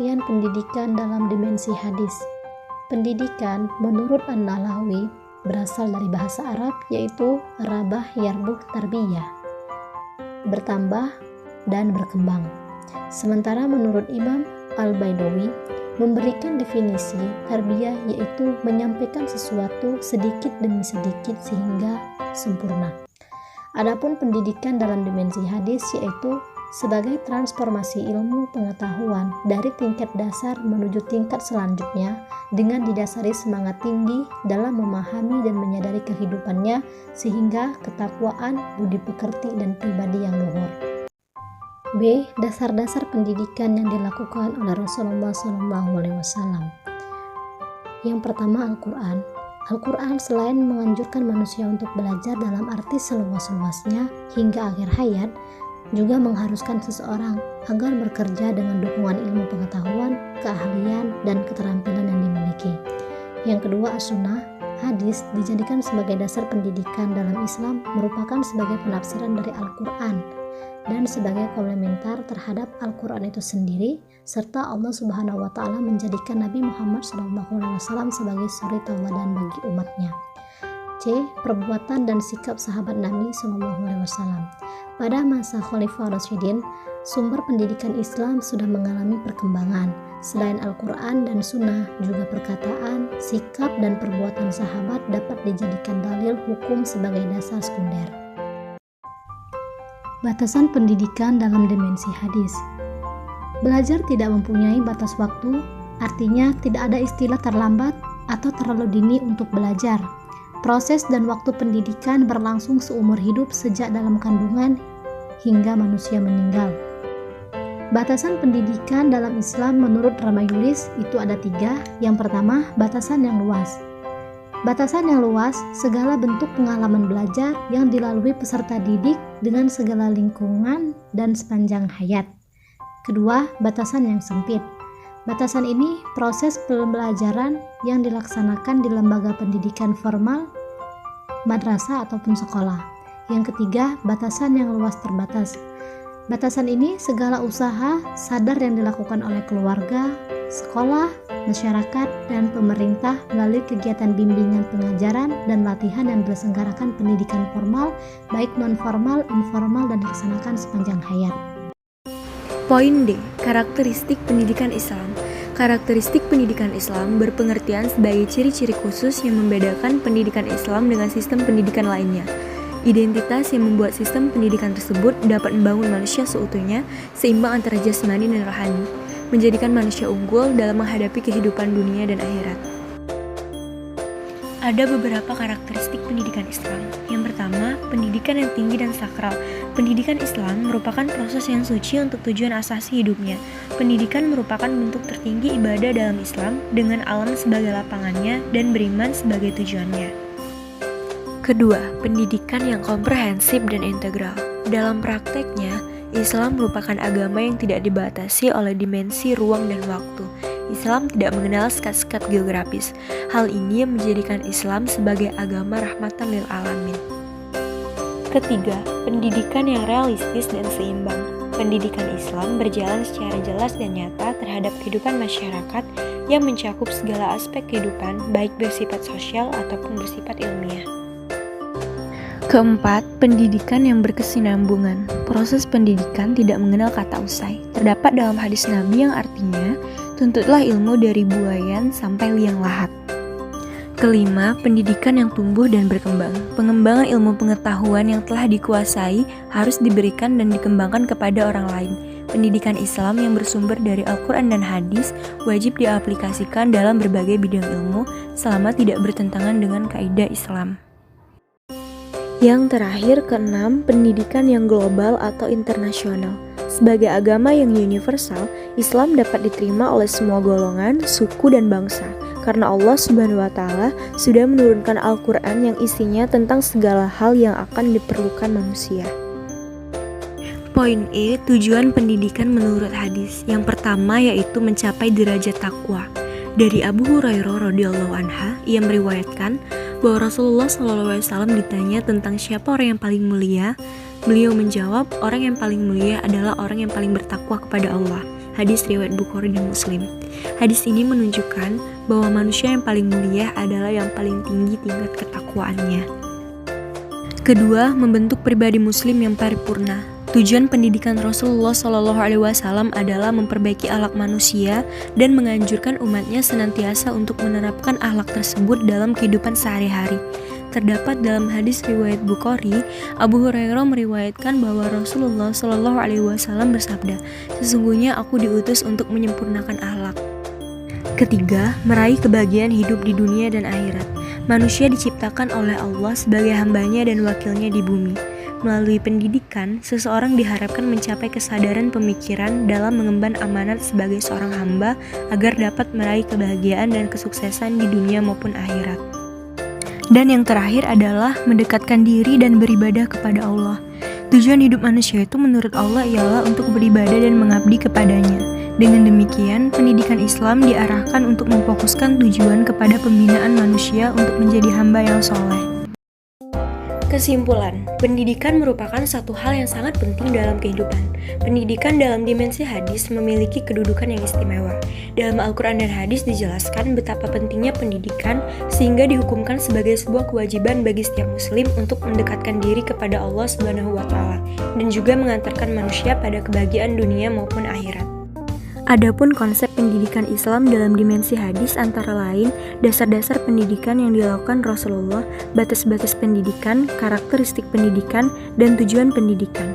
pengertian pendidikan dalam dimensi hadis. Pendidikan menurut An-Nawawi berasal dari bahasa Arab yaitu rabah yarbuh tarbiyah, bertambah dan berkembang. Sementara menurut Imam Al-Baidawi memberikan definisi tarbiyah yaitu menyampaikan sesuatu sedikit demi sedikit sehingga sempurna. Adapun pendidikan dalam dimensi hadis yaitu sebagai transformasi ilmu pengetahuan dari tingkat dasar menuju tingkat selanjutnya dengan didasari semangat tinggi dalam memahami dan menyadari kehidupannya sehingga ketakwaan, budi pekerti dan pribadi yang luhur. B. Dasar-dasar pendidikan yang dilakukan oleh Rasulullah SAW. Yang pertama, Al-Quran. Al-Quran selain menganjurkan manusia untuk belajar dalam arti seluas-luasnya hingga akhir hayat, juga mengharuskan seseorang agar bekerja dengan dukungan ilmu pengetahuan, keahlian, dan keterampilan yang dimiliki. Yang kedua, As-Sunnah. Hadis dijadikan sebagai dasar pendidikan dalam Islam merupakan sebagai penafsiran dari Al-Quran dan sebagai komplementar terhadap Al-Quran itu sendiri, serta Allah Subhanahu wa Ta'ala menjadikan Nabi Muhammad SAW sebagai suri tauladan bagi umatnya. C. Perbuatan dan sikap sahabat Nabi SAW. Pada masa Khalifah Rasyidin, sumber pendidikan Islam sudah mengalami perkembangan. Selain Al-Quran dan Sunnah, juga perkataan, sikap, dan perbuatan sahabat dapat dijadikan dalil hukum sebagai dasar sekunder. Batasan pendidikan dalam dimensi hadis. Belajar tidak mempunyai batas waktu, artinya tidak ada istilah terlambat atau terlalu dini untuk belajar. Proses dan waktu pendidikan berlangsung seumur hidup sejak dalam kandungan hingga manusia meninggal. Batasan pendidikan dalam Islam menurut Ramayulis itu ada 3. Yang pertama, batasan yang luas. Batasan yang luas, segala bentuk pengalaman belajar yang dilalui peserta didik dengan segala lingkungan dan sepanjang hayat. Kedua, batasan yang sempit. Batasan ini proses pembelajaran yang dilaksanakan di lembaga pendidikan formal, madrasah ataupun sekolah. Yang ketiga, batasan yang luas terbatas. Batasan ini segala usaha sadar yang dilakukan oleh keluarga, sekolah, masyarakat, dan pemerintah melalui kegiatan bimbingan pengajaran dan latihan yang diselenggarakan pendidikan formal, baik non-formal, informal, dan dilaksanakan sepanjang hayat. Poin D. Karakteristik pendidikan Islam. Karakteristik pendidikan Islam berpengertian sebagai ciri-ciri khusus yang membedakan pendidikan Islam dengan sistem pendidikan lainnya. Identitas yang membuat sistem pendidikan tersebut dapat membangun manusia seutuhnya, seimbang antara jasmani dan rohani, menjadikan manusia unggul dalam menghadapi kehidupan dunia dan akhirat. Ada beberapa karakteristik pendidikan Islam. Yang pertama, pendidikan yang tinggi dan sakral. Pendidikan Islam merupakan proses yang suci untuk tujuan asasi hidupnya. Pendidikan merupakan bentuk tertinggi ibadah dalam Islam dengan alam sebagai lapangannya dan beriman sebagai tujuannya. Kedua, pendidikan yang komprehensif dan integral. Dalam prakteknya, Islam merupakan agama yang tidak dibatasi oleh dimensi ruang dan waktu. Islam tidak mengenal sekat-sekat geografis. Hal ini menjadikan Islam sebagai agama rahmatan lil alamin. Ketiga, pendidikan yang realistis dan seimbang. Pendidikan Islam berjalan secara jelas dan nyata terhadap kehidupan masyarakat yang mencakup segala aspek kehidupan, baik bersifat sosial ataupun bersifat ilmiah. Keempat, pendidikan yang berkesinambungan. Proses pendidikan tidak mengenal kata usai. Terdapat dalam hadis Nabi yang artinya, tuntutlah ilmu dari buayan sampai liang lahat. Kelima, pendidikan yang tumbuh dan berkembang. Pengembangan ilmu pengetahuan yang telah dikuasai harus diberikan dan dikembangkan kepada orang lain. Pendidikan Islam yang bersumber dari Al-Quran dan hadis wajib diaplikasikan dalam berbagai bidang ilmu selama tidak bertentangan dengan kaidah Islam. Yang terakhir, keenam, pendidikan yang global atau internasional. Sebagai agama yang universal, Islam dapat diterima oleh semua golongan, suku, dan bangsa. Karena Allah Subhanahu wa Ta'ala sudah menurunkan Al-Quran yang isinya tentang segala hal yang akan diperlukan manusia. Poin E, tujuan pendidikan menurut hadis. Yang pertama yaitu mencapai derajat takwa. Dari Abu Hurairah radhiyallahu anha, ia meriwayatkan bahwa Rasulullah SAW ditanya tentang siapa orang yang paling mulia. Beliau menjawab, orang yang paling mulia adalah orang yang paling bertakwa kepada Allah. hadis riwayat Bukhari dan Muslim. Hadis ini menunjukkan bahwa manusia yang paling mulia adalah yang paling tinggi tingkat ketakwaannya. Kedua, membentuk pribadi muslim yang paripurna. Tujuan pendidikan Rasulullah SAW adalah memperbaiki akhlak manusia dan menganjurkan umatnya senantiasa untuk menerapkan akhlak tersebut dalam kehidupan sehari-hari. Terdapat dalam hadis riwayat Bukhari, Abu Hurairah meriwayatkan bahwa Rasulullah SAW bersabda, "Sesungguhnya aku diutus untuk menyempurnakan akhlak." Ketiga, meraih kebahagiaan hidup di dunia dan akhirat. Manusia diciptakan oleh Allah sebagai hambanya dan wakilnya di bumi. Melalui pendidikan, seseorang diharapkan mencapai kesadaran pemikiran dalam mengemban amanat sebagai seorang hamba agar dapat meraih kebahagiaan dan kesuksesan di dunia maupun akhirat. Dan yang terakhir adalah mendekatkan diri dan beribadah kepada Allah. Tujuan hidup manusia itu menurut Allah ialah untuk beribadah dan mengabdi kepadanya. Dengan demikian, pendidikan Islam diarahkan untuk memfokuskan tujuan kepada pembinaan manusia untuk menjadi hamba yang soleh. Kesimpulan, pendidikan merupakan satu hal yang sangat penting dalam kehidupan. Pendidikan dalam dimensi hadis memiliki kedudukan yang istimewa. Dalam Al-Quran dan hadis dijelaskan betapa pentingnya pendidikan sehingga dihukumkan sebagai sebuah kewajiban bagi setiap muslim untuk mendekatkan diri kepada Allah SWT dan juga mengantarkan manusia pada kebahagiaan dunia maupun akhirat. Adapun konsep pendidikan Islam dalam dimensi hadis antara lain dasar-dasar pendidikan yang dilakukan Rasulullah, batas-batas pendidikan, karakteristik pendidikan, dan tujuan pendidikan.